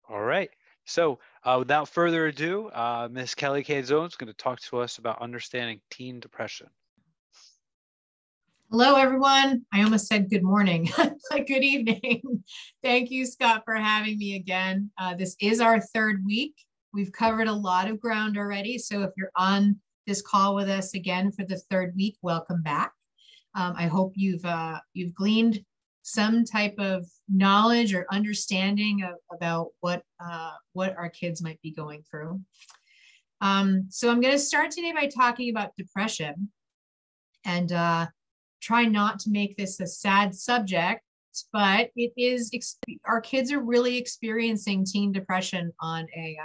All right. So without further ado, Miss Kelly Kay Zones is going to talk to us about understanding teen depression. Hello, everyone. I almost said good morning, but good evening. Thank you, Scott, for having me again. This is our third week. We've covered a lot of ground already. So if you're on this call with us again for the third week, welcome back. I hope you've gleaned some type of knowledge or understanding about what our kids might be going through. So I'm going to start today by talking about depression, and try not to make this a sad subject, but it is, our kids are really experiencing teen depression on a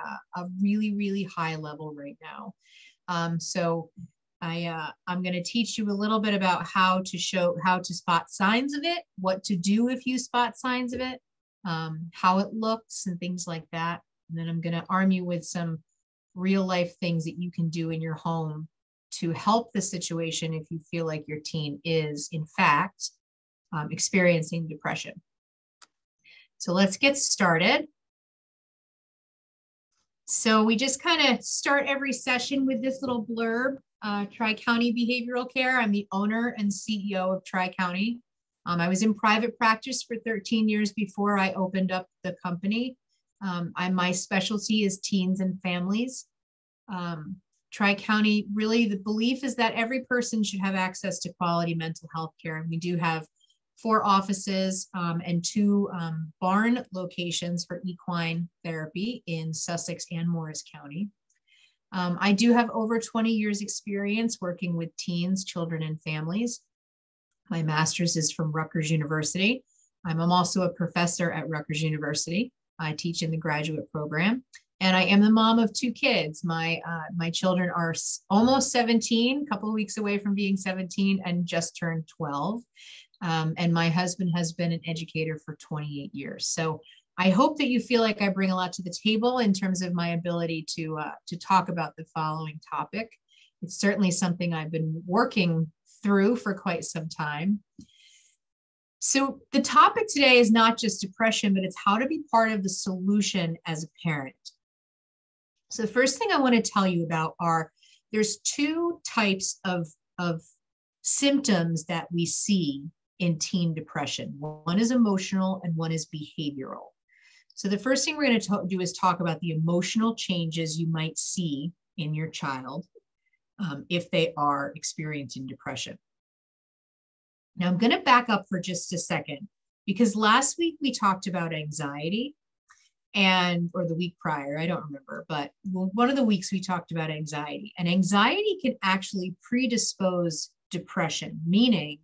really, really high level right now. So I'm going to teach you a little bit about how to spot signs of it, what to do if you spot signs of it, how it looks and things like that. And then I'm going to arm you with some real life things that you can do in your home to help the situation if you feel like your teen is, in fact, experiencing depression. So let's get started. So we just kind of start every session with this little blurb. Tri-County Behavioral Care. I'm the owner and CEO of Tri-County. I was in private practice for 13 years before I opened up the company. My specialty is teens and families. Tri-County, really the belief is that every person should have access to quality mental health care. And we do have 4 offices and 2 barn locations for equine therapy in Sussex and Morris County. I do have over 20 years experience working with teens, children, and families. My master's is from Rutgers University. I'm also a professor at Rutgers University. I teach in the graduate program. And I am the mom of 2 kids. My children are almost 17, a couple of weeks away from being 17, and just turned 12. And my husband has been an educator for 28 years. So I hope that you feel like I bring a lot to the table in terms of my ability to talk about the following topic. It's certainly something I've been working through for quite some time. So the topic today is not just depression, but it's how to be part of the solution as a parent. So the first thing I want to tell you about there's 2 types of symptoms that we see in teen depression. One is emotional and one is behavioral. So the first thing we're going to do is talk about the emotional changes you might see in your child if they are experiencing depression. Now I'm going to back up for just a second, because last week we talked about anxiety. Or the week prior, I don't remember, but one of the weeks we talked about anxiety. And anxiety can actually predispose depression, meaning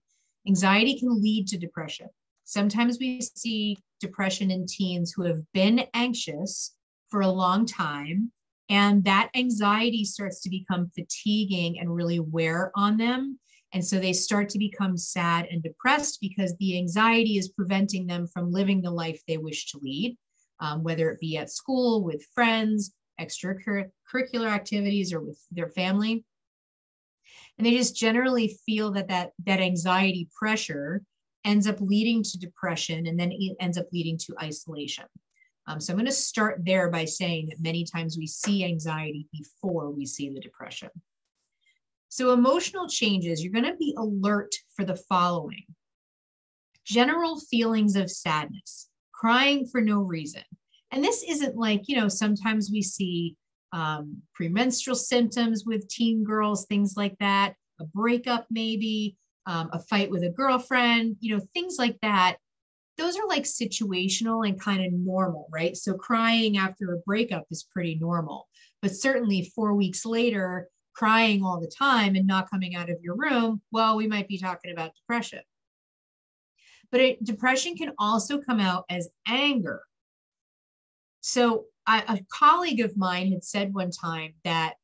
anxiety can lead to depression. Sometimes we see depression in teens who have been anxious for a long time, and that anxiety starts to become fatiguing and really wear on them. And so they start to become sad and depressed because the anxiety is preventing them from living the life they wish to lead. Whether it be at school, with friends, extracurricular activities, or with their family. And they just generally feel that anxiety pressure ends up leading to depression, and then it ends up leading to isolation. So I'm going to start there by saying that many times we see anxiety before we see the depression. So emotional changes, you're going to be alert for the following: general feelings of sadness, crying for no reason. And this isn't like, sometimes we see premenstrual symptoms with teen girls, things like that, a breakup maybe, a fight with a girlfriend, things like that. Those are like situational and kind of normal, right? So crying after a breakup is pretty normal, but certainly 4 weeks later, crying all the time and not coming out of your room, well, we might be talking about depression. But depression can also come out as anger. So a colleague of mine had said one time that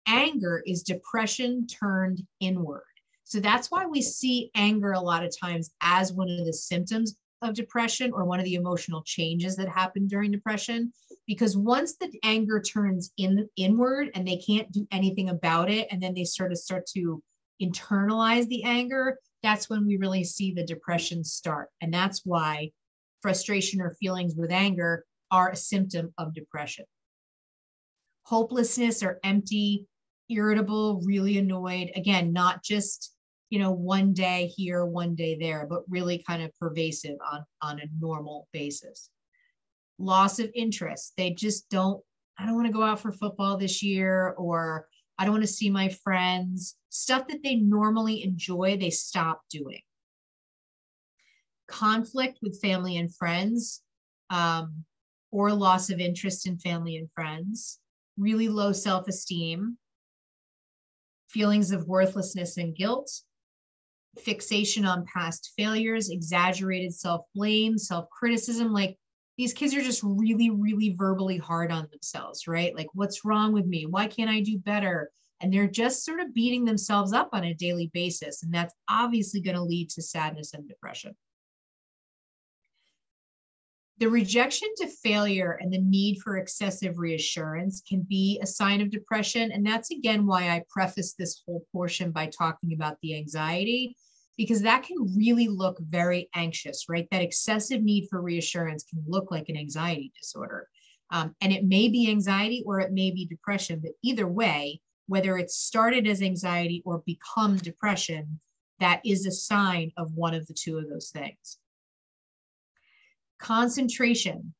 anger is depression turned inward. So that's why we see anger a lot of times as one of the symptoms of depression, or one of the emotional changes that happen during depression, because once the anger turns inward and they can't do anything about it, and then they start to internalize the anger, that's when we really see the depression start. And that's why frustration or feelings with anger are a symptom of depression. Hopelessness or empty, irritable, really annoyed, again, not just, one day here, one day there, but really kind of pervasive on a normal basis. Loss of interest. They just I don't want to go out for football this year, or I don't want to see my friends. Stuff that they normally enjoy, they stop doing. Conflict with family and friends, or loss of interest in family and friends. Really low self-esteem. Feelings of worthlessness and guilt. Fixation on past failures, exaggerated self-blame, self-criticism. Like, these kids are just really, really verbally hard on themselves, right? Like, what's wrong with me? Why can't I do better? And they're just sort of beating themselves up on a daily basis. And that's obviously going to lead to sadness and depression. The rejection to failure and the need for excessive reassurance can be a sign of depression. And that's, again, why I preface this whole portion by talking about the anxiety, because that can really look very anxious, right? That excessive need for reassurance can look like an anxiety disorder. And it may be anxiety or it may be depression, but either way, whether it started as anxiety or become depression, that is a sign of one of the two of those things. Concentration.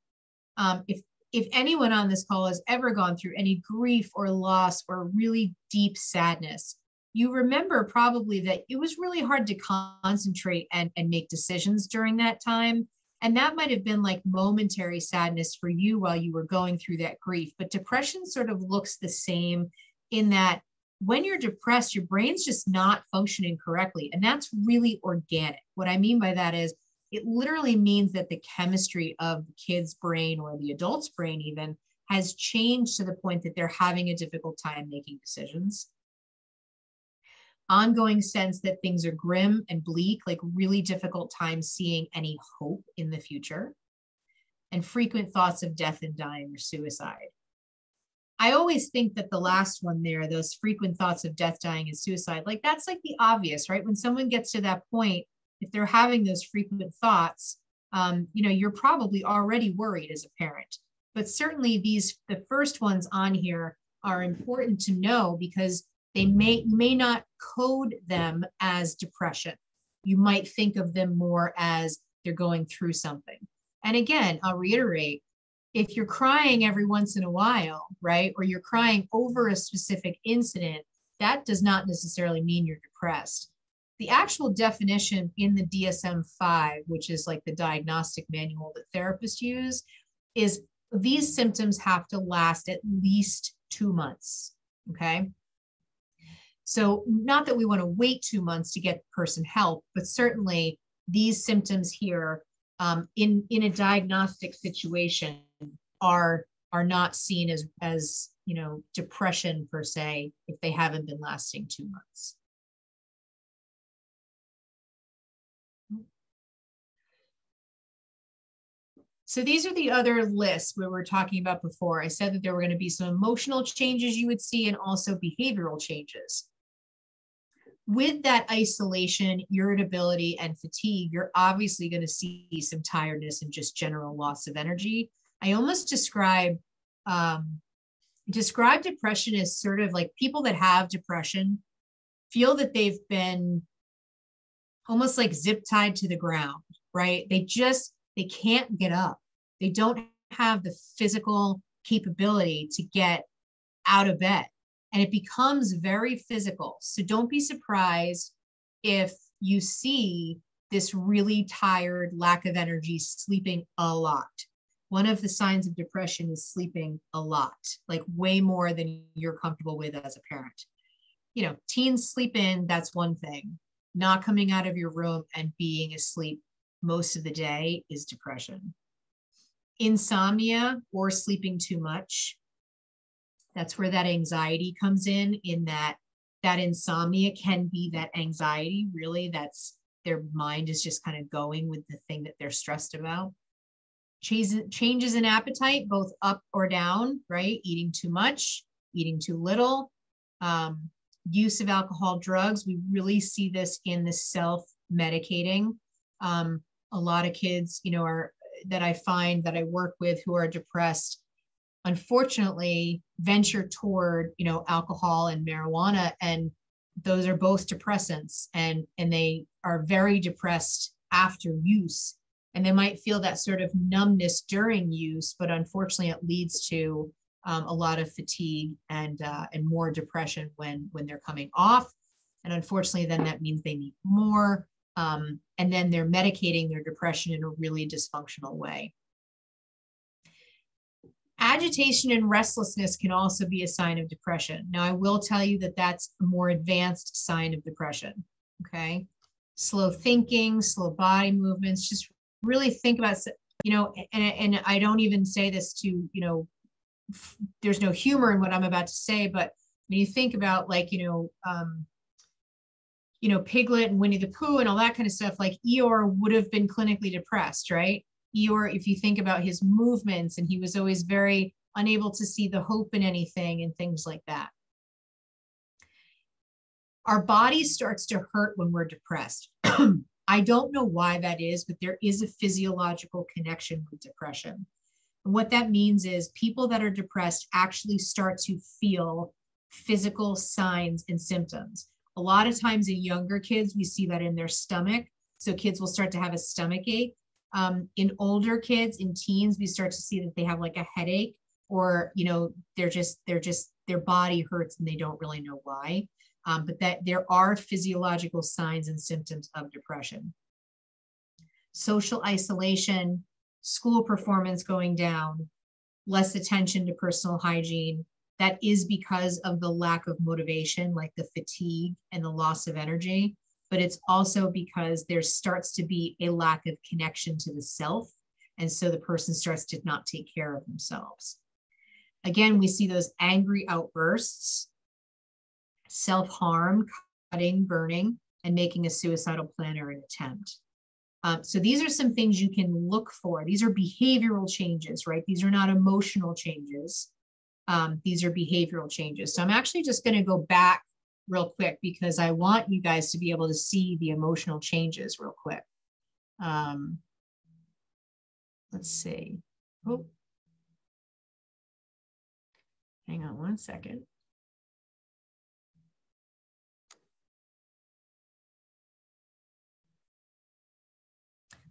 If anyone on this call has ever gone through any grief or loss or really deep sadness, you remember probably that it was really hard to concentrate and make decisions during that time. And that might have been like momentary sadness for you while you were going through that grief. But depression sort of looks the same in that when you're depressed, your brain's just not functioning correctly. And that's really organic. What I mean by that is it literally means that the chemistry of the kid's brain or the adult's brain even has changed to the point that they're having a difficult time making decisions. Ongoing sense that things are grim and bleak, like really difficult time seeing any hope in the future. And frequent thoughts of death and dying or suicide. I always think that the last one there, those frequent thoughts of death, dying, and suicide, like that's like the obvious, right? When someone gets to that point, if they're having those frequent thoughts, you're probably already worried as a parent. But certainly the first ones on here are important to know because you may not code them as depression. You might think of them more as they're going through something. And again, I'll reiterate, if you're crying every once in a while, right, or you're crying over a specific incident, that does not necessarily mean you're depressed. The actual definition in the DSM-5, which is like the diagnostic manual that therapists use, is these symptoms have to last at least 2 months, okay? So not that we want to wait 2 months to get the person help, but certainly these symptoms here in a diagnostic situation are not seen as depression per se if they haven't been lasting 2 months. So these are the other lists we were talking about before. I said that there were going to be some emotional changes you would see and also behavioral changes. With that isolation, irritability, and fatigue, you're obviously going to see some tiredness and just general loss of energy. I almost describe depression as sort of like people that have depression feel that they've been almost like zip tied to the ground, right? They can't get up. They don't have the physical capability to get out of bed. And it becomes very physical. So don't be surprised if you see this really tired, lack of energy, sleeping a lot. One of the signs of depression is sleeping a lot, like way more than you're comfortable with as a parent. Teens sleep in, that's one thing. Not coming out of your room and being asleep most of the day is depression. Insomnia or sleeping too much. That's where that anxiety comes in that insomnia can be that anxiety, really. That's their mind is just kind of going with the thing that they're stressed about. Changes in appetite, both up or down, right? Eating too much, eating too little. Use of alcohol, drugs. We really see this in the self-medicating. A lot of kids, are that I find that I work with who are depressed, unfortunately, venture toward, alcohol and marijuana, and those are both depressants, and they are very depressed after use. And they might feel that sort of numbness during use, but unfortunately, it leads to a lot of fatigue and more depression when they're coming off. And unfortunately, then that means they need more. And then they're medicating their depression in a really dysfunctional way. Agitation and restlessness can also be a sign of depression. Now, I will tell you that that's a more advanced sign of depression, okay? Slow thinking, slow body movements, just really think about, and I don't even say this to, there's no humor in what I'm about to say, but when you think about Piglet and Winnie the Pooh and all that kind of stuff, like Eeyore would have been clinically depressed, right? Eeyore, if you think about his movements, and he was always very unable to see the hope in anything and things like that. Our body starts to hurt when we're depressed. I don't know why that is, but there is a physiological connection with depression. And what that means is people that are depressed actually start to feel physical signs and symptoms. A lot of times in younger kids, we see that in their stomach. So kids will start to have a stomach ache. In older kids, in teens, we start to see that they have like a headache, or, their body hurts and they don't really know why. But that there are physiological signs and symptoms of depression. Social isolation, school performance going down, less attention to personal hygiene. That is because of the lack of motivation, like the fatigue and the loss of energy. But it's also because there starts to be a lack of connection to the self. And so the person starts to not take care of themselves. Again, we see those angry outbursts, self-harm, cutting, burning, and making a suicidal plan or an attempt. So these are some things you can look for. These are behavioral changes, right? These are not emotional changes. These are behavioral changes. So I'm actually just going to go back real quick because I want you guys to be able to see the emotional changes real quick. Let's see. Oh, hang on one second.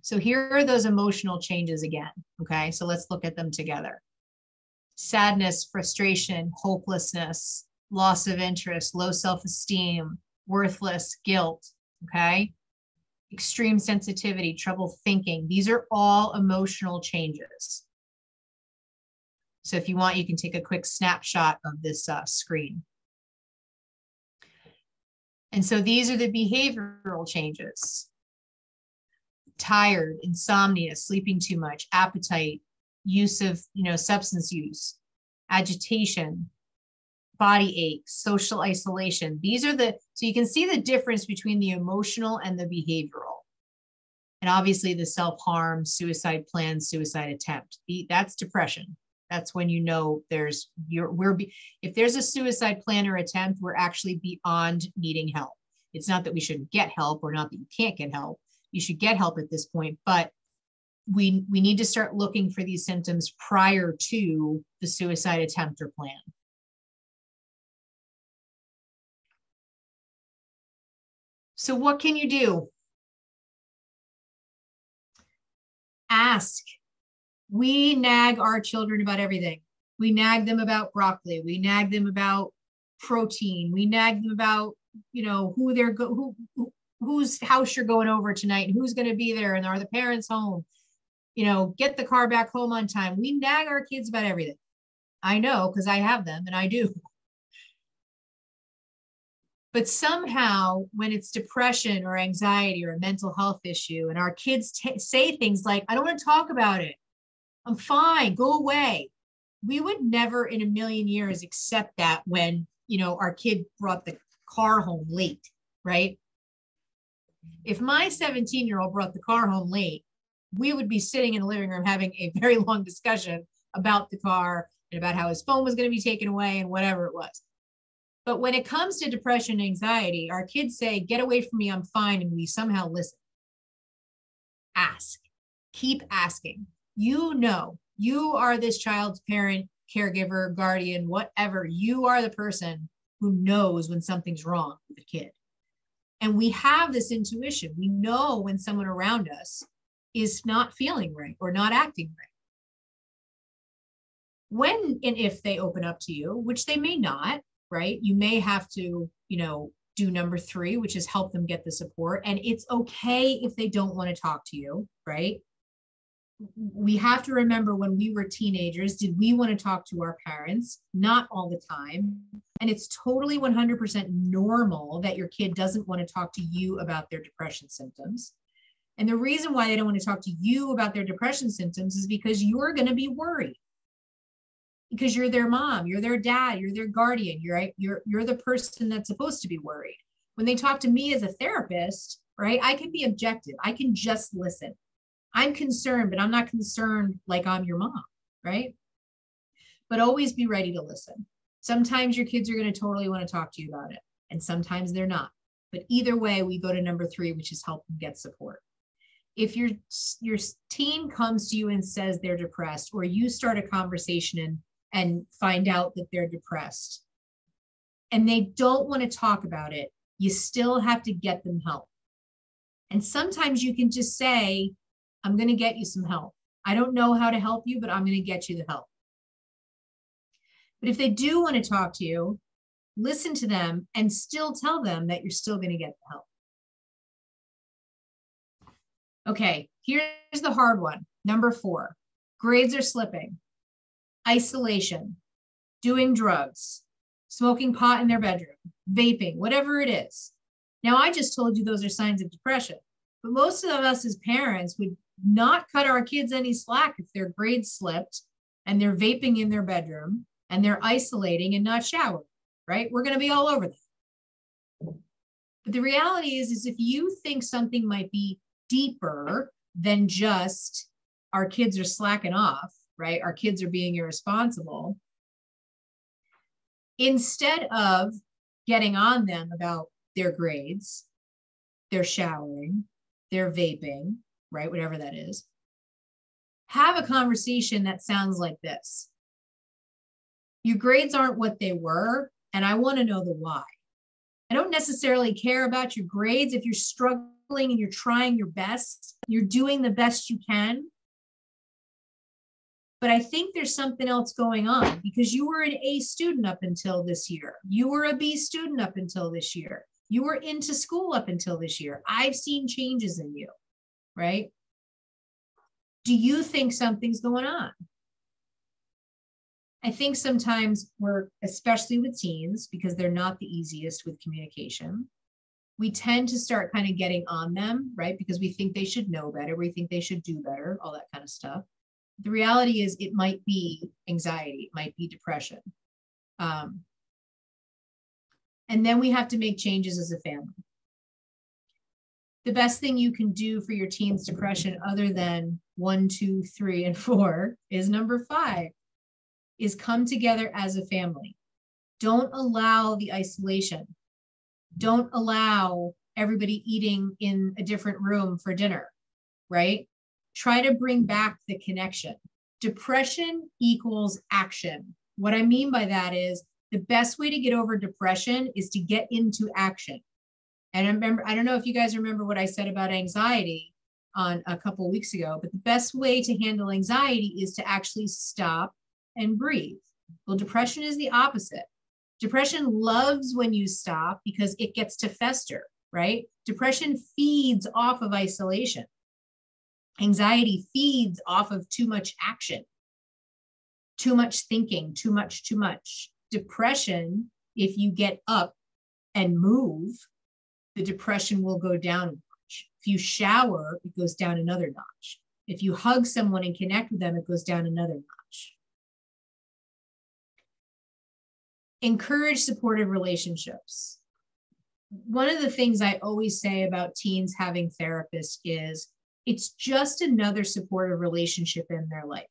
So here are those emotional changes again. Okay, so let's look at them together. Sadness, frustration, hopelessness, loss of interest, low self-esteem, worthless, guilt, okay? Extreme sensitivity, trouble thinking. These are all emotional changes. So if you want, you can take a quick snapshot of this screen. And so these are the behavioral changes. Tired, insomnia, sleeping too much, appetite, use of, substance use, agitation, body aches, social isolation. These are so you can see the difference between the emotional and the behavioral. And obviously the self-harm, suicide plan, suicide attempt, that's depression. That's when if there's a suicide plan or attempt, we're actually beyond needing help. It's not that we shouldn't get help or not that you can't get help. You should get help at this point, but we need to start looking for these symptoms prior to the suicide attempt or plan. So what can you do? Ask. We nag our children about everything. We nag them about broccoli. We nag them about protein. We nag them about, whose house you're going over tonight and who's going to be there and are the parents home. Get the car back home on time. We nag our kids about everything. I know because I have them and I do. But somehow when it's depression or anxiety or a mental health issue and our kids say things like, I don't want to talk about it. I'm fine, go away. We would never in a million years accept that when, our kid brought the car home late, right? If my 17-year-old brought the car home late, we would be sitting in the living room having a very long discussion about the car and about how his phone was going to be taken away and whatever it was. But when it comes to depression and anxiety, our kids say, get away from me, I'm fine. And we somehow listen. Ask. Keep asking. You know, you are this child's parent, caregiver, guardian, whatever. You are the person who knows when something's wrong with the kid. And we have this intuition. We know when someone around us is not feeling right or not acting right. When and if they open up to you, which they may not, right? You may have to, do number 3, which is help them get the support. And it's okay if they don't want to talk to you, right? We have to remember when we were teenagers, did we want to talk to our parents? Not all the time. And it's totally 100% normal that your kid doesn't want to talk to you about their depression symptoms. And the reason why they don't want to talk to you about their depression symptoms is because you're going to be worried. Because you're their mom, you're their dad, you're their guardian, you're the person that's supposed to be worried. When they talk to me as a therapist, right, I can be objective. I can just listen. I'm concerned, but I'm not concerned like I'm your mom, right? But always be ready to listen. Sometimes your kids are going to totally want to talk to you about it, and sometimes they're not. But either way, we go to number 3, which is help them get support. If your teen comes to you and says they're depressed, or you start a conversation and find out that they're depressed, and they don't want to talk about it, you still have to get them help. And sometimes you can just say, I'm going to get you some help. I don't know how to help you, but I'm going to get you the help. But if they do want to talk to you, listen to them and still tell them that you're still going to get the help. Okay, here's the hard one. Number 4, grades are slipping, isolation, doing drugs, smoking pot in their bedroom, vaping, whatever it is. Now, I just told you those are signs of depression, but most of us as parents would not cut our kids any slack if their grades slipped and they're vaping in their bedroom and they're isolating and not showering, right? We're going to be all over them. But the reality is if you think something might be deeper than just our kids are slacking off, right? Our kids are being irresponsible. Instead of getting on them about their grades, their showering, their vaping, right? Whatever that is, have a conversation that sounds like this. Your grades aren't what they were, and I want to know the why. I don't necessarily care about your grades. If you're struggling and you're trying your best, you're doing the best you can. But I think there's something else going on because you were an A student up until this year. You were a B student up until this year. You were into school up until this year. I've seen changes in you, right? Do you think something's going on? I think sometimes we're, especially with teens, because they're not the easiest with communication, we tend to start kind of getting on them, right? Because we think they should know better. We think they should do better, all that kind of stuff. The reality is it might be anxiety, it might be depression. And then we have to make changes as a family. The best thing you can do for your teen's depression, other than 1, 2, 3, and 4, is number 5, is come together as a family. Don't allow the isolation. Don't allow everybody eating in a different room for dinner, right? Try to bring back the connection. Depression equals action. What I mean by that is the best way to get over depression is to get into action. And I don't know if you guys remember what I said about anxiety on a couple of weeks ago, but the best way to handle anxiety is to actually stop and breathe. Well, depression is the opposite. Depression loves when you stop because it gets to fester, right? Depression feeds off of isolation. Anxiety feeds off of too much action, too much thinking, too much. Depression, if you get up and move, the depression will go down a notch. If you shower, it goes down another notch. If you hug someone and connect with them, it goes down another notch. Encourage supportive relationships. One of the things I always say about teens having therapists is it's just another supportive relationship in their life.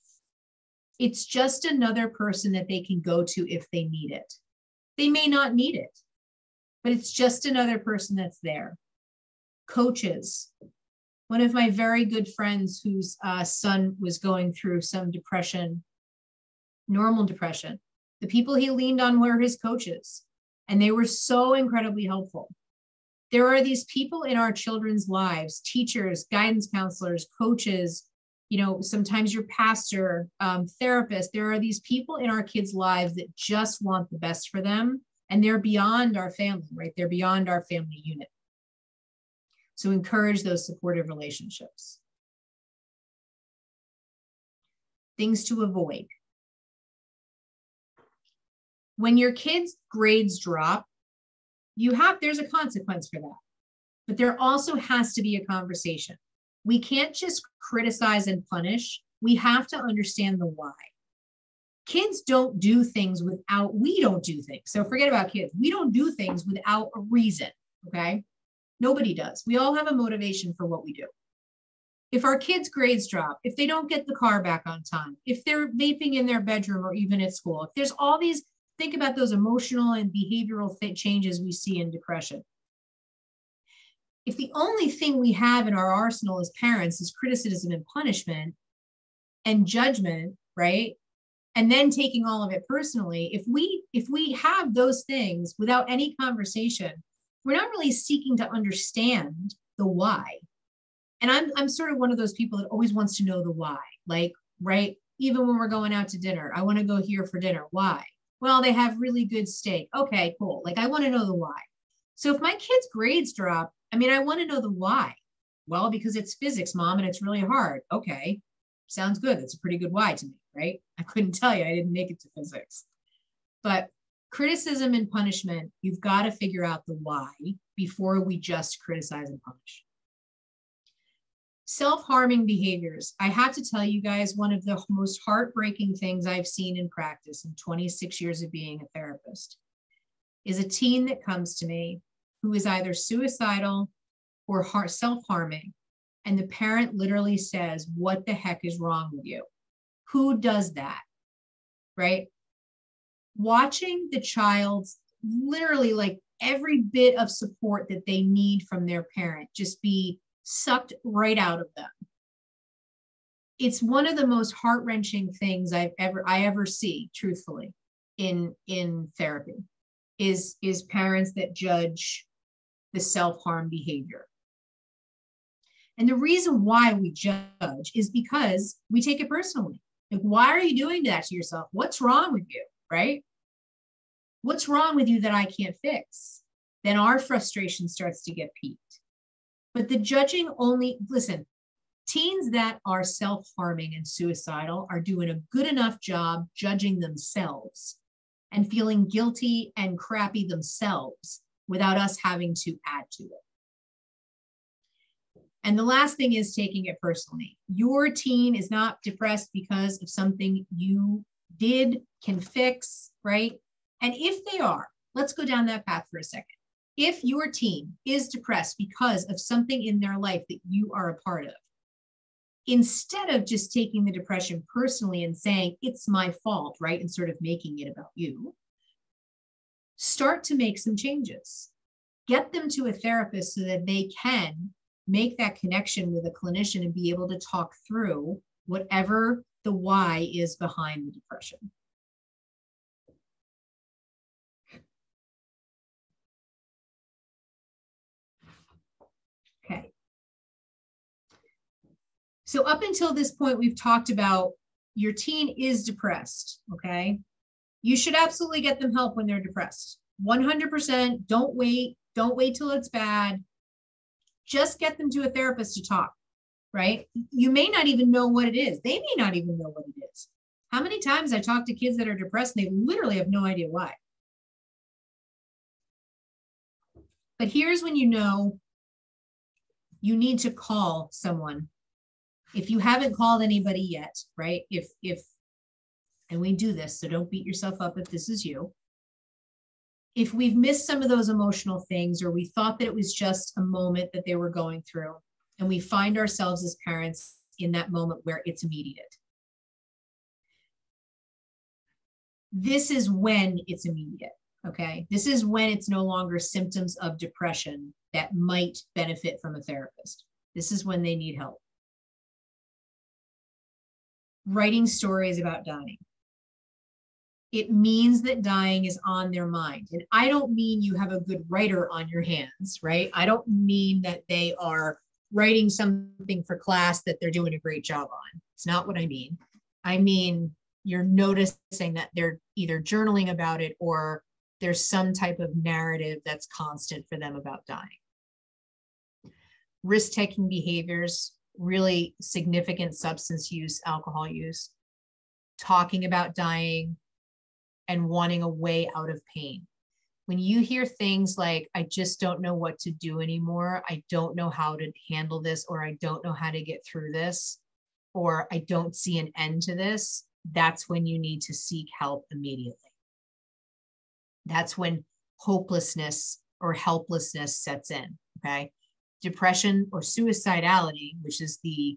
It's just another person that they can go to if they need it. They may not need it, but it's just another person that's there. Coaches, One of my very good friends whose son was going through some depression, normal depression, the people he leaned on were his coaches, and they were so incredibly helpful. There are these people in our children's lives, teachers, guidance counselors, coaches, sometimes your pastor, therapist. There are these people in our kids' lives that just want the best for them, and they're beyond our family, right? They're beyond our family unit. So encourage those supportive relationships. Things to avoid. When your kids' grades drop, there's a consequence for that. But there also has to be a conversation. We can't just criticize and punish. We have to understand the why. Kids don't do things we don't do things. So forget about kids. We don't do things without a reason, okay? Nobody does. We all have a motivation for what we do. If our kids' grades drop, if they don't get the car back on time, if they're vaping in their bedroom or even at school, if there's all these, think about those emotional and behavioral changes we see in depression. If the only thing we have in our arsenal as parents is criticism and punishment and judgment, right? And then taking all of it personally, if we have those things without any conversation, we're not really seeking to understand the why. And I'm sort of one of those people that always wants to know the why. Like, right, even when we're going out to dinner, I want to go here for dinner. Why? Well, they have really good steak. Okay, cool. Like, I want to know the why. So if my kids' grades drop, I want to know the why. Well, because it's physics, Mom, and it's really hard. Okay, sounds good. That's a pretty good why to me, right? I couldn't tell you. I didn't make it to physics. But criticism and punishment, you've got to figure out the why before we just criticize and punish. Self-harming behaviors. I have to tell you guys, one of the most heartbreaking things I've seen in practice in 26 years of being a therapist is a teen that comes to me who is either suicidal or self-harming. And the parent literally says, what the heck is wrong with you? Who does that, right? Watching the child's literally like every bit of support that they need from their parent just be sucked right out of them. It's one of the most heart-wrenching things I ever see, truthfully, in therapy, is parents that judge the self-harm behavior. And the reason why we judge is because we take it personally. Like, why are you doing that to yourself? What's wrong with you, right? What's wrong with you that I can't fix? Then our frustration starts to get piqued. But the judging listen, teens that are self-harming and suicidal are doing a good enough job judging themselves and feeling guilty and crappy themselves without us having to add to it. And the last thing is taking it personally. Your teen is not depressed because of something you did, can fix, right? And if they are, let's go down that path for a second. If your teen is depressed because of something in their life that you are a part of, instead of just taking the depression personally and saying, it's my fault, right? And sort of making it about you, start to make some changes. Get them to a therapist so that they can make that connection with a clinician and be able to talk through whatever the why is behind the depression. Okay. So up until this point, we've talked about your teen is depressed, okay? You should absolutely get them help when they're depressed. 100%, don't wait till it's bad. Just get them to a therapist to talk, right? You may not even know what it is. They may not even know what it is. How many times I talk to kids that are depressed and they literally have no idea why. But here's when you know you need to call someone. If you haven't called anybody yet, right? And we do this, so don't beat yourself up if this is you. If we've missed some of those emotional things, or we thought that it was just a moment that they were going through, and we find ourselves as parents in that moment where it's immediate. This is when it's immediate, okay? This is when it's no longer symptoms of depression that might benefit from a therapist. This is when they need help. Writing stories about dying. It means that dying is on their mind. And I don't mean you have a good writer on your hands, right? I don't mean that they are writing something for class that they're doing a great job on. It's not what I mean. I mean, you're noticing that they're either journaling about it or there's some type of narrative that's constant for them about dying. Risk-taking behaviors, really significant substance use, alcohol use, talking about dying, and wanting a way out of pain. When you hear things like, I just don't know what to do anymore, I don't know how to handle this, or I don't know how to get through this, or I don't see an end to this, that's when you need to seek help immediately. That's when hopelessness or helplessness sets in, okay? Depression or suicidality, which is the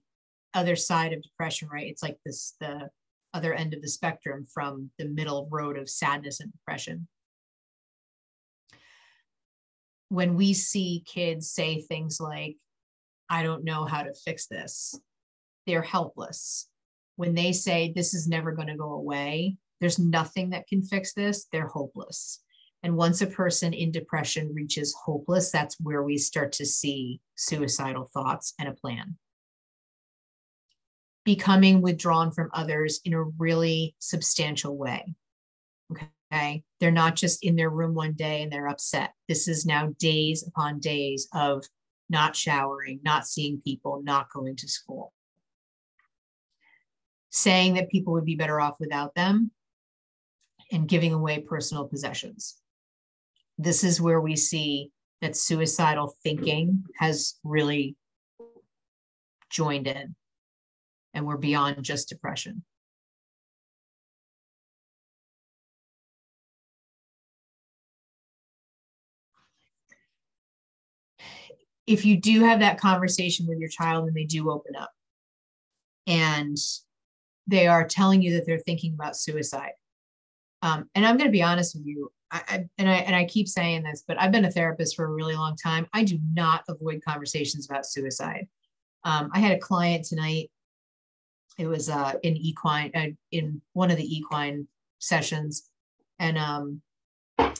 other side of depression, right? It's like this, the other end of the spectrum from the middle road of sadness and depression. When we see kids say things like, I don't know how to fix this, they're helpless. When they say this is never going to go away, there's nothing that can fix this, they're hopeless. And once a person in depression reaches hopeless, that's where we start to see suicidal thoughts and a plan. Becoming withdrawn from others in a really substantial way. Okay. They're not just in their room one day and they're upset. This is now days upon days of not showering, not seeing people, not going to school. Saying that people would be better off without them and giving away personal possessions. This is where we see that suicidal thinking has really joined in, and we're beyond just depression. If you do have that conversation with your child and they do open up and they are telling you that they're thinking about suicide, and I'm going to be honest with you, I keep saying this, but I've been a therapist for a really long time. I do not avoid conversations about suicide. I had a client tonight. It was in equine, in one of the equine sessions, and the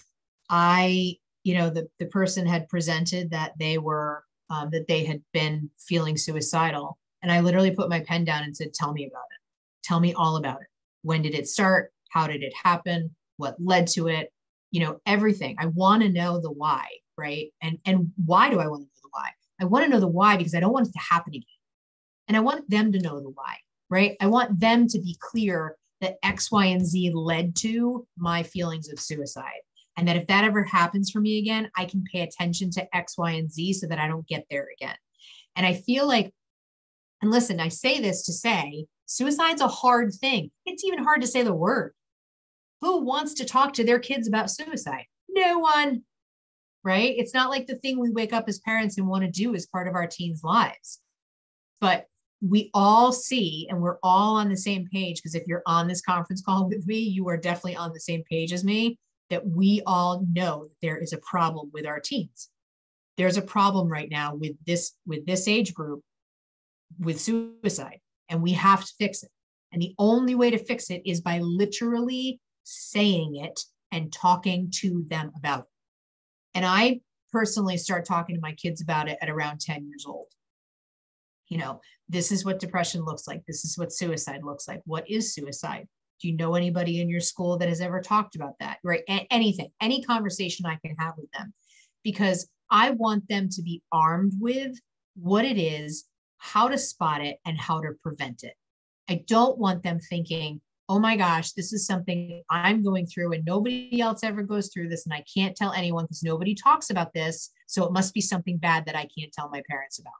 person had presented that they were that they had been feeling suicidal, and I literally put my pen down and said, "Tell me about it. Tell me all about it. When did it start? How did it happen? What led to it? Everything. I want to know the why, right? And why do I want to know the why? I want to know the why because I don't want it to happen again, and I want them to know the why, right? I want them to be clear that X, Y, and Z led to my feelings of suicide. And that if that ever happens for me again, I can pay attention to X, Y, and Z so that I don't get there again." And I feel like, and listen, I say this to say, suicide's a hard thing. It's even hard to say the word. Who wants to talk to their kids about suicide? No one, right? It's not like the thing we wake up as parents and want to do as part of our teens' lives. But we all see, and we're all on the same page, because if you're on this conference call with me, you are definitely on the same page as me, that we all know that there is a problem with our teens. There's a problem right now with this age group with suicide, and we have to fix it. And the only way to fix it is by literally saying it and talking to them about it. And I personally start talking to my kids about it at around 10 years old. This is what depression looks like. This is what suicide looks like. What is suicide? Do you know anybody in your school that has ever talked about that? Right? Anything, any conversation I can have with them, because I want them to be armed with what it is, how to spot it, and how to prevent it. I don't want them thinking, oh my gosh, this is something I'm going through and nobody else ever goes through this and I can't tell anyone because nobody talks about this. So it must be something bad that I can't tell my parents about.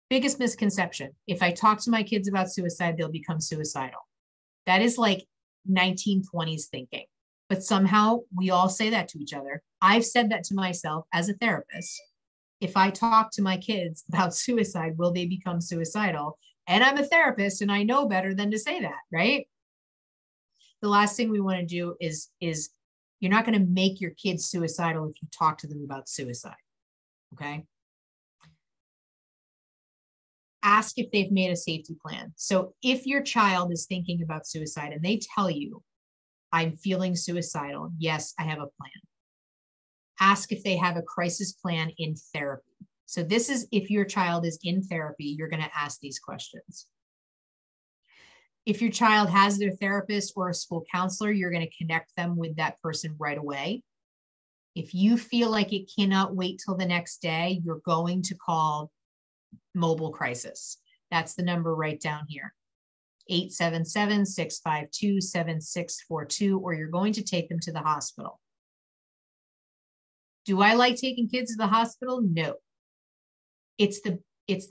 Biggest misconception. If I talk to my kids about suicide, they'll become suicidal. That is like 1920s thinking. But somehow we all say that to each other. I've said that to myself as a therapist. If I talk to my kids about suicide, will they become suicidal? And I'm a therapist and I know better than to say that, right? The last thing we want to do is you're not going to make your kids suicidal if you talk to them about suicide, okay? ask if they've made a safety plan. So if your child is thinking about suicide and they tell you, I'm feeling suicidal, yes, I have a plan. Ask if they have a crisis plan in therapy. So this is if your child is in therapy, you're going to ask these questions. If your child has their therapist or a school counselor, you're going to connect them with that person right away. If you feel like it cannot wait till the next day, you're going to call mobile crisis. That's the number right down here, 877-652-7642, or you're going to take them to the hospital. Do I like taking kids to the hospital? No. It's the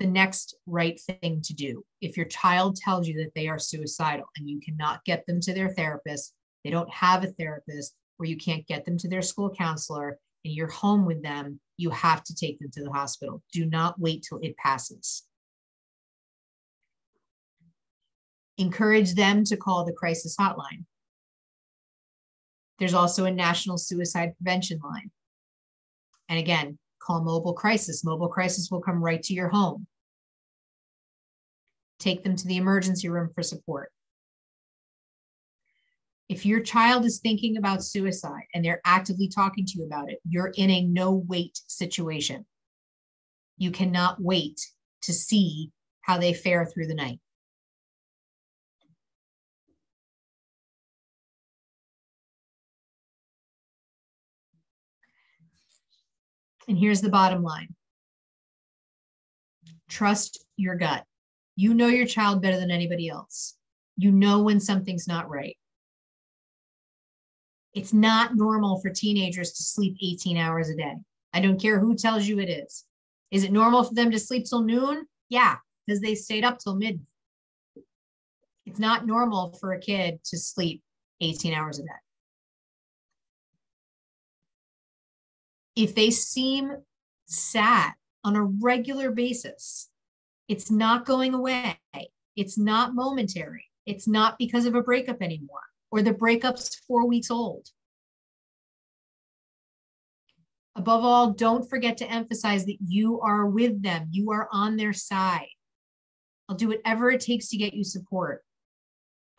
next right thing to do. If your child tells you that they are suicidal and you cannot get them to their therapist, they don't have a therapist, or you can't get them to their school counselor, and you're home with them, you have to take them to the hospital. Do not wait till it passes. Encourage them to call the crisis hotline. There's also a national suicide prevention line. And again, call mobile crisis. Mobile crisis will come right to your home. Take them to the emergency room for support. If your child is thinking about suicide and they're actively talking to you about it, you're in a no-wait situation. You cannot wait to see how they fare through the night. And here's the bottom line. Trust your gut. You know your child better than anybody else. You know when something's not right. It's not normal for teenagers to sleep 18 hours a day. I don't care who tells you it is. Is it normal for them to sleep till noon? Yeah, because they stayed up till midnight. It's not normal for a kid to sleep 18 hours a day. If they seem sad on a regular basis, it's not going away. It's not momentary. It's not because of a breakup anymore, or the breakup's 4 weeks old. Above all, don't forget to emphasize that you are with them. You are on their side. I'll do whatever it takes to get you support.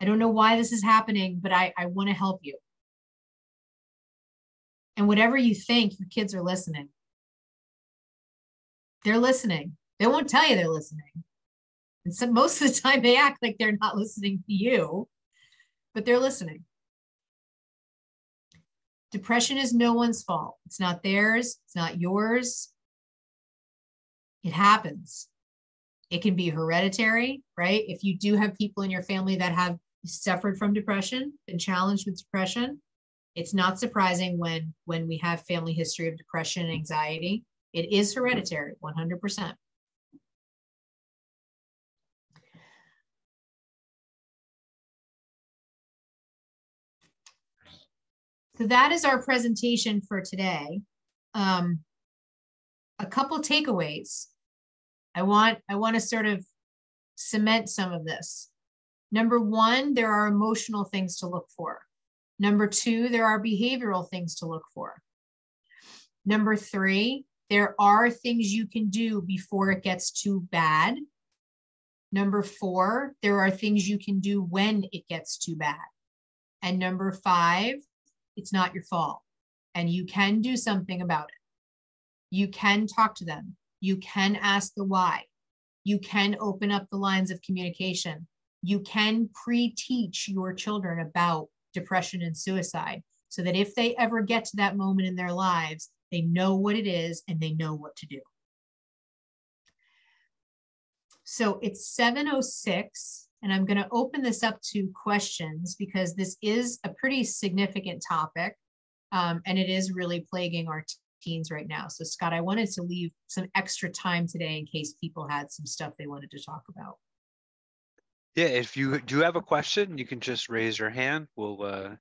I don't know why this is happening, but I want to help you. And whatever you think, your kids are listening. They're listening. They won't tell you they're listening. And so most of the time they act like they're not listening to you, but they're listening. Depression is no one's fault. It's not theirs. It's not yours. It happens. It can be hereditary, right? If you do have people in your family that have suffered from depression, been challenged with depression, it's not surprising when we have family history of depression and anxiety. It is hereditary, 100%. So that is our presentation for today. A couple takeaways. I want to sort of cement some of this. Number one, there are emotional things to look for. Number two, there are behavioral things to look for. Number three, there are things you can do before it gets too bad. Number four, there are things you can do when it gets too bad. And number five, it's not your fault. And you can do something about it. You can talk to them. You can ask the why. You can open up the lines of communication. You can pre-teach your children about depression and suicide so that if they ever get to that moment in their lives, they know what it is and they know what to do. So it's 7:06, and I'm going to open this up to questions because this is a pretty significant topic, and it is really plaguing our teens right now. So Scott, I wanted to leave some extra time today in case people had some stuff they wanted to talk about. Yeah, if you do have a question, you can just raise your hand. We'll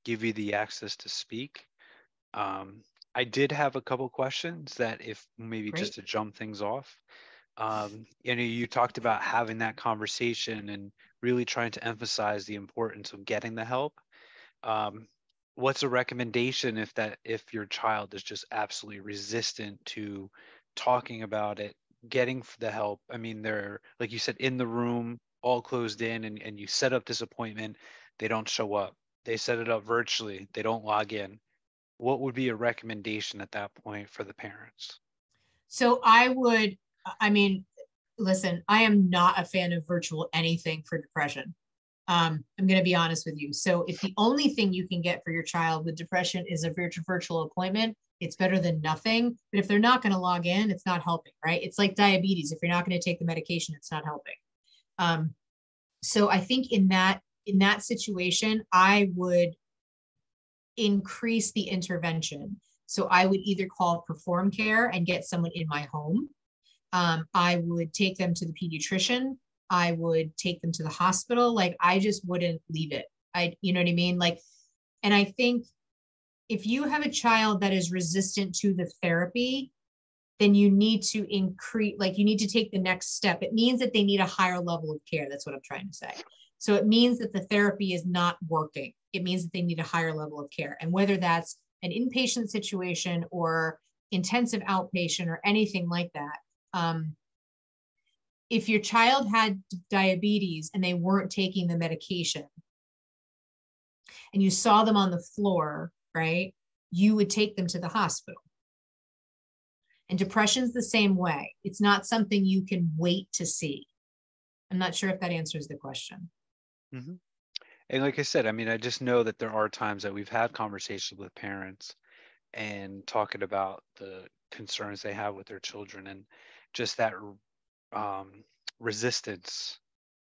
give you the access to speak. I did have a couple questions that if maybe Great. just to jump things off. You talked about having that conversation and really trying to emphasize the importance of getting the help. What's a recommendation if your child is just absolutely resistant to talking about it, getting the help? I mean, they're, like you said, in the room, all closed in, and you set up this appointment, they don't show up. They set it up virtually, they don't log in. What would be a recommendation at that point for the parents? So I mean, listen, I am not a fan of virtual anything for depression. I'm going to be honest with you. So if the only thing you can get for your child with depression is a virtual appointment, it's better than nothing. But if they're not going to log in, it's not helping, right? It's like diabetes. If you're not going to take the medication, it's not helping. So I think in that situation, I would increase the intervention. So I would either call Perform Care and get someone in my home. I would take them to the pediatrician. I would take them to the hospital. Like, I just wouldn't leave it. You know what I mean? Like, and I think if you have a child that is resistant to the therapy, then you need to increase, like, you need to take the next step. It means that they need a higher level of care. That's what I'm trying to say. So it means that the therapy is not working. It means that they need a higher level of care. And whether that's an inpatient situation or intensive outpatient or anything like that, if your child had diabetes and they weren't taking the medication and you saw them on the floor, right, you would take them to the hospital. And depression's the same way. It's not something you can wait to see. I'm not sure if that answers the question. Mm-hmm. And like I said, I mean, I just know that there are times that we've had conversations with parents and talking about the concerns they have with their children, and just that um, resistance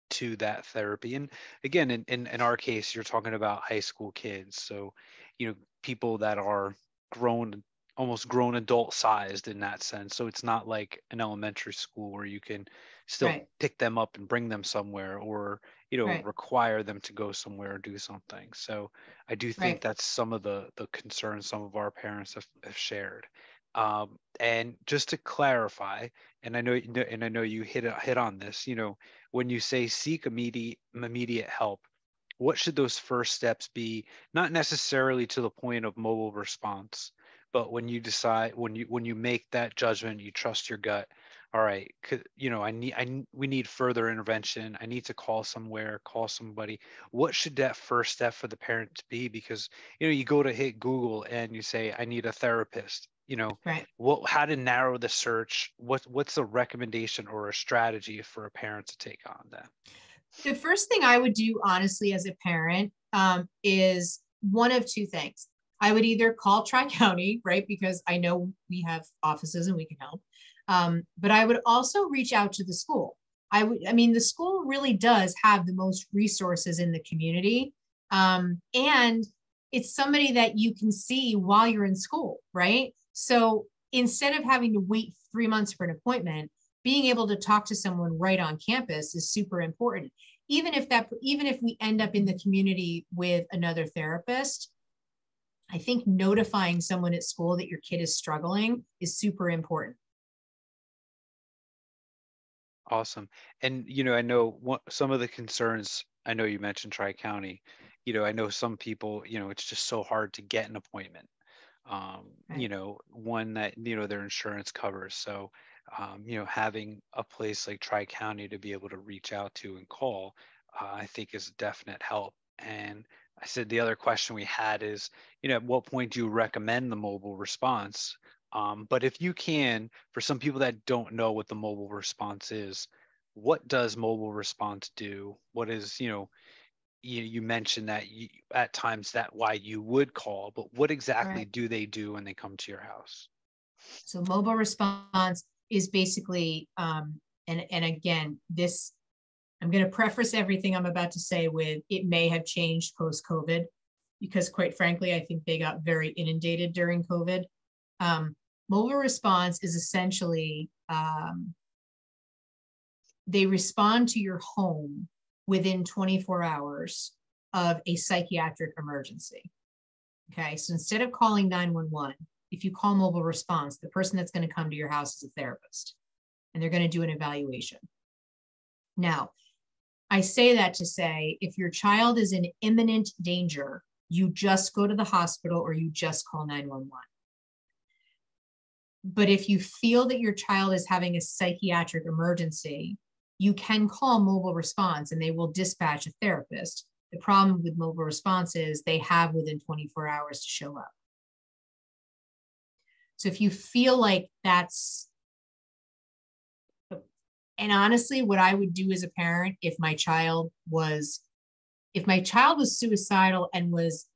to that therapy. And again, in our case, you're talking about high school kids. So, people that are grown, almost grown adult sized in that sense. So it's not like an elementary school where you can still Right. pick them up and bring them somewhere, or, Right. require them to go somewhere or do something. So I do think Right. that's some of the concerns some of our parents have shared. And just to clarify, and I know you hit on this, when you say seek immediate help, what should those first steps be? Not necessarily to the point of mobile response, but when you decide, when you make that judgment, you trust your gut. All right, we need further intervention. I need to call somewhere, call somebody. What should that first step for the parent be? Because you go to hit Google and you say, I need a therapist. Right. How to narrow the search? What's a recommendation or a strategy for a parent to take on that? The first thing I would do, honestly, as a parent, is one of two things. I would either call Tri County, right, because I know we have offices and we can help. But I would also reach out to the school. I mean, the school really does have the most resources in the community. And it's somebody that you can see while you're in school, right? So instead of having to wait 3 months for an appointment, being able to talk to someone right on campus is super important. Even if we end up in the community with another therapist, I think notifying someone at school that your kid is struggling is super important. Awesome. And, I know some of the concerns, I know you mentioned Tri-County, I know some people, it's just so hard to get an appointment. Right. One that, their insurance covers. So, having a place like Tri-County to be able to reach out to and call, I think is a definite help. And I said the other question we had is, at what point do you recommend the mobile response? But if you can, for some people that don't know what the mobile response is, what does mobile response do? What is, you mentioned that at times that why you would call, but what exactly Right. do they do when they come to your house? So mobile response is basically, and again, this, I'm going to preface everything I'm about to say with it may have changed post COVID, because quite frankly, I think they got very inundated during COVID. Mobile response is essentially, they respond to your home within 24 hours of a psychiatric emergency. Okay, so instead of calling 911, if you call mobile response, the person that's going to come to your house is a therapist, and they're going to do an evaluation. Now, I say that to say, if your child is in imminent danger, you just go to the hospital or you just call 911. But if you feel that your child is having a psychiatric emergency, you can call mobile response and they will dispatch a therapist. The problem with mobile response is they have within 24 hours to show up. So if you feel like that's, and honestly, what I would do as a parent if my child was suicidal and was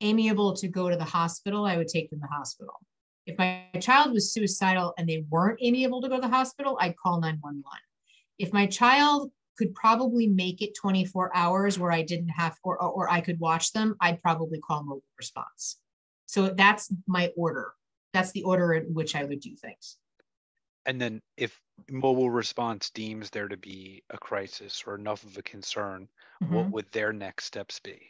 amiable to go to the hospital, I would take them to the hospital. If my child was suicidal and they weren't amiable to go to the hospital, I'd call 911. If my child could probably make it 24 hours where I didn't have, or I could watch them, I'd probably call mobile response. So that's my order. That's the order in which I would do things. And then if mobile response deems there to be a crisis or enough of a concern, what would their next steps be?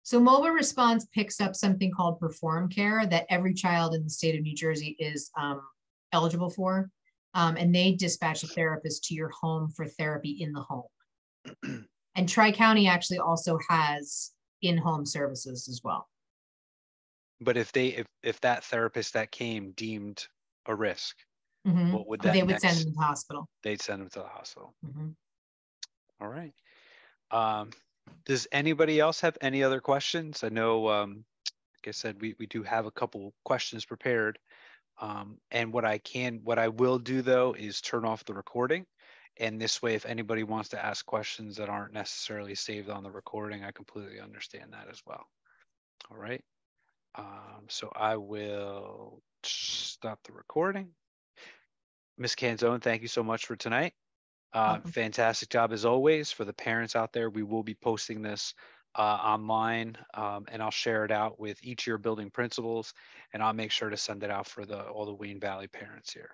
So mobile response picks up something called Perform Care that every child in the state of New Jersey is eligible for. And they dispatch a therapist to your home for therapy in the home. And Tri-County actually also has in-home services as well. But if that therapist that came deemed a risk, what would that they would send them to the hospital. They'd send them to the hospital. All right. Does anybody else have any other questions? I know, like I said, we do have a couple questions prepared. And what I will do though is turn off the recording. And this way, if anybody wants to ask questions that aren't necessarily saved on the recording, I completely understand that as well. All right. So I will stop the recording. Ms. Canzone, thank you so much for tonight. Fantastic job as always. For the parents out there, we will be posting this online, and I'll share it out with each of your building principals, and I'll make sure to send it out for all the Wayne Valley parents here.